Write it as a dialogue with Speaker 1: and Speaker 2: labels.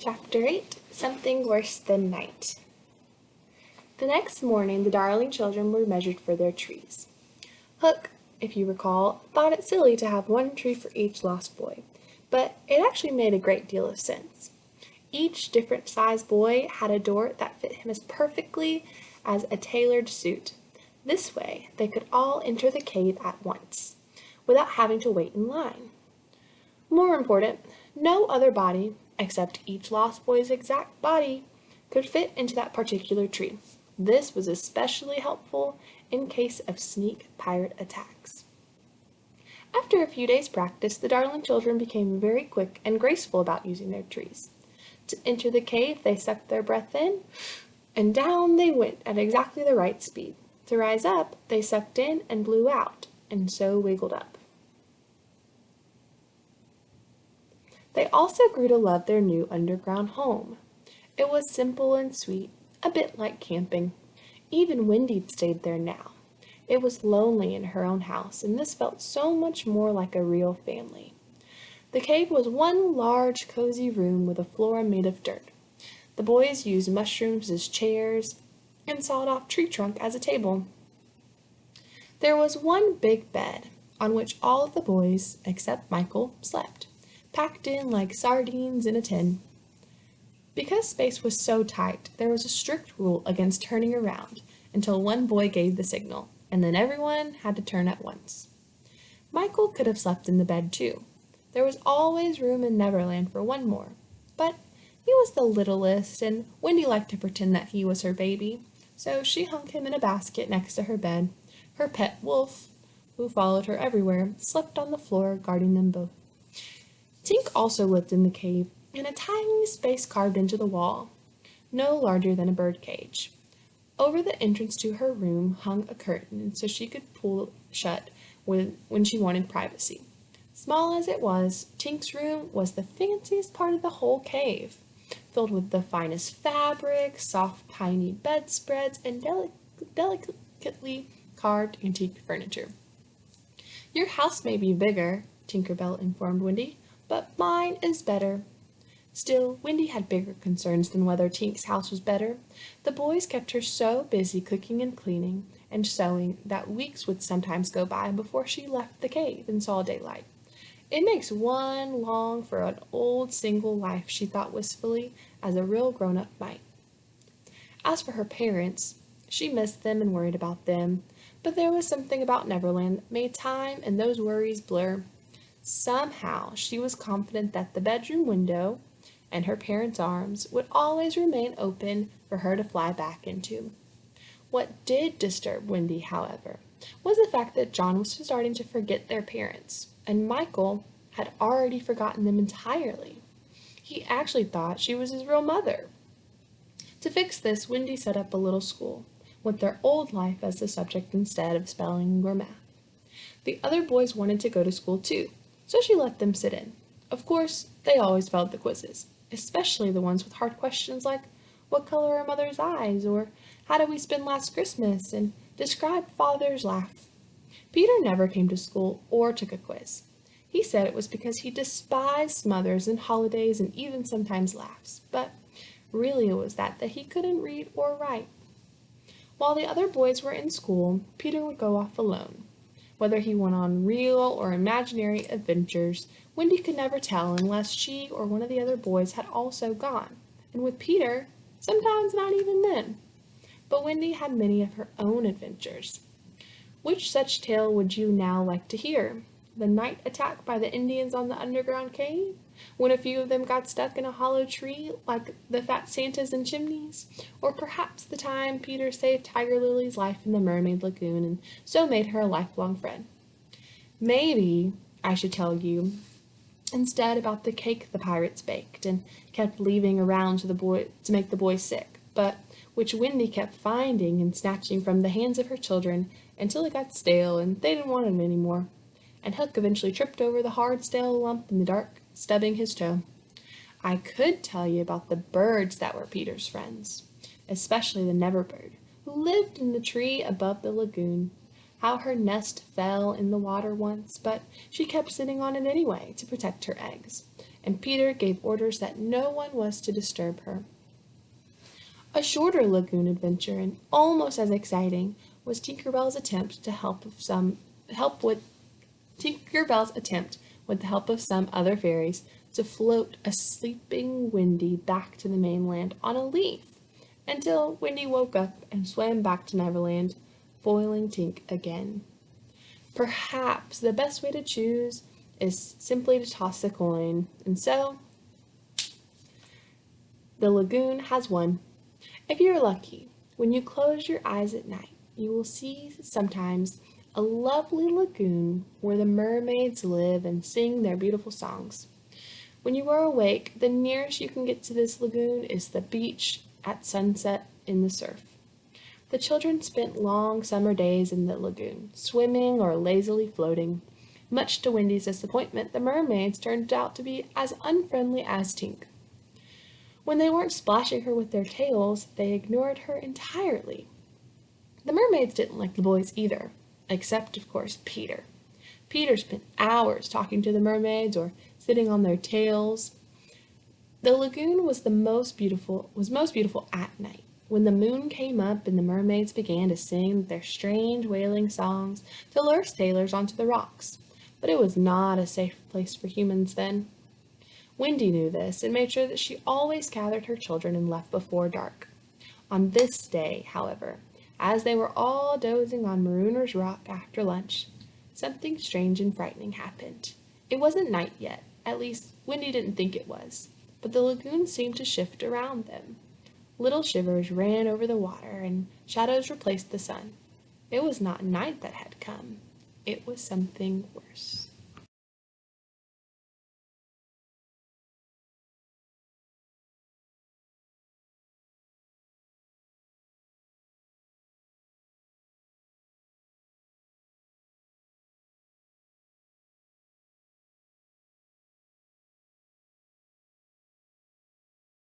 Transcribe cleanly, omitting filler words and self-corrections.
Speaker 1: Chapter 8 Something Worse Than Night. The next morning, the Darling children were measured for their trees. Hook, if you recall, thought it silly to have one tree for each lost boy, but it actually made a great deal of sense. Each different sized boy had a door that fit him as perfectly as a tailored suit. This way, they could all enter the cave at once, without having to wait in line. More important, no other body, except each lost boy's exact body, could fit into that particular tree. This was especially helpful in case of sneak pirate attacks. After a few days' practice, the Darling children became very quick and graceful about using their trees. To enter the cave, they sucked their breath in, and down they went at exactly the right speed. To rise up, they sucked in and blew out, and so wiggled up. They also grew to love their new underground home. It was simple and sweet, a bit like camping. Even Wendy stayed there now. It was lonely in her own house, and this felt so much more like a real family. The cave was one large, cozy room with a floor made of dirt. The boys used mushrooms as chairs and sawed-off tree trunk as a table. There was one big bed, on which all of the boys, except Michael, slept, packed in like sardines in a tin. Because space was so tight, there was a strict rule against turning around until one boy gave the signal, and then everyone had to turn at once. Michael could have slept in the bed too. There was always room in Neverland for one more, but he was the littlest, and Wendy liked to pretend that he was her baby, so she hung him in a basket next to her bed. Her pet wolf, who followed her everywhere, slept on the floor, guarding them both. Tink also lived in the cave, in a tiny space carved into the wall, no larger than a bird cage. Over the entrance to her room hung a curtain so she could pull shut when she wanted privacy. Small as it was, Tink's room was the fanciest part of the whole cave, filled with the finest fabric, soft piney bedspreads, and delicately carved antique furniture. "Your house may be bigger," Tinker Bell informed Wendy, "but mine is better." Still, Wendy had bigger concerns than whether Tink's house was better. The boys kept her so busy cooking and cleaning and sewing that weeks would sometimes go by before she left the cave and saw daylight. "It makes one long for an old single life," she thought wistfully, as a real grown-up might. As for her parents, she missed them and worried about them, but there was something about Neverland that made time and those worries blur. Somehow, she was confident that the bedroom window and her parents' arms would always remain open for her to fly back into. What did disturb Wendy, however, was the fact that John was starting to forget their parents, and Michael had already forgotten them entirely. He actually thought she was his real mother. To fix this, Wendy set up a little school, with their old life as the subject instead of spelling or math. The other boys wanted to go to school too, so she let them sit in. Of course, they always failed the quizzes, especially the ones with hard questions like, "What color are Mother's eyes?" or "How did we spend last Christmas?" and "Describe Father's laugh." Peter never came to school or took a quiz. He said it was because he despised mothers and holidays and even sometimes laughs, but really it was that he couldn't read or write. While the other boys were in school, Peter would go off alone. Whether he went on real or imaginary adventures, Wendy could never tell unless she or one of the other boys had also gone, and with Peter, sometimes not even then. But Wendy had many of her own adventures. Which such tale would you now like to hear? The night attack by the Indians on the underground cave, when a few of them got stuck in a hollow tree like the fat Santas and chimneys? Or perhaps the time Peter saved Tiger Lily's life in the Mermaid Lagoon and so made her a lifelong friend? Maybe I should tell you instead about the cake the pirates baked and kept leaving around to make the boys sick, but which Wendy kept finding and snatching from the hands of her children until it got stale and they didn't want it anymore. And Hook eventually tripped over the hard, stale lump in the dark, stubbing his toe. I could tell you about the birds that were Peter's friends, especially the Never Bird, who lived in the tree above the lagoon. How her nest fell in the water once, but she kept sitting on it anyway to protect her eggs. and Peter gave orders that no one was to disturb her. A shorter lagoon adventure, and almost as exciting, was Tinkerbell's attempt, with the help of some other fairies, to float a sleeping Wendy back to the mainland on a leaf, until Wendy woke up and swam back to Neverland, foiling Tink again. Perhaps the best way to choose is simply to toss a coin, and so the lagoon has won. If you're lucky, when you close your eyes at night, you will see sometimes a lovely lagoon where the mermaids live and sing their beautiful songs. When you are awake, the nearest you can get to this lagoon is the beach at sunset in the surf. The children spent long summer days in the lagoon, swimming or lazily floating. Much to Wendy's disappointment, the mermaids turned out to be as unfriendly as Tink. When they weren't splashing her with their tails, they ignored her entirely. The mermaids didn't like the boys either, except, of course, Peter. Peter spent hours talking to the mermaids or sitting on their tails. The lagoon was most beautiful at night, when the moon came up and the mermaids began to sing their strange wailing songs to lure sailors onto the rocks. But it was not a safe place for humans then. Wendy knew this and made sure that she always gathered her children and left before dark. On this day, however, as they were all dozing on Marooner's Rock after lunch, something strange and frightening happened. It wasn't night yet, at least Wendy didn't think it was, but the lagoon seemed to shift around them. Little shivers ran over the water, and shadows replaced the sun. It was not night that had come. It was something worse.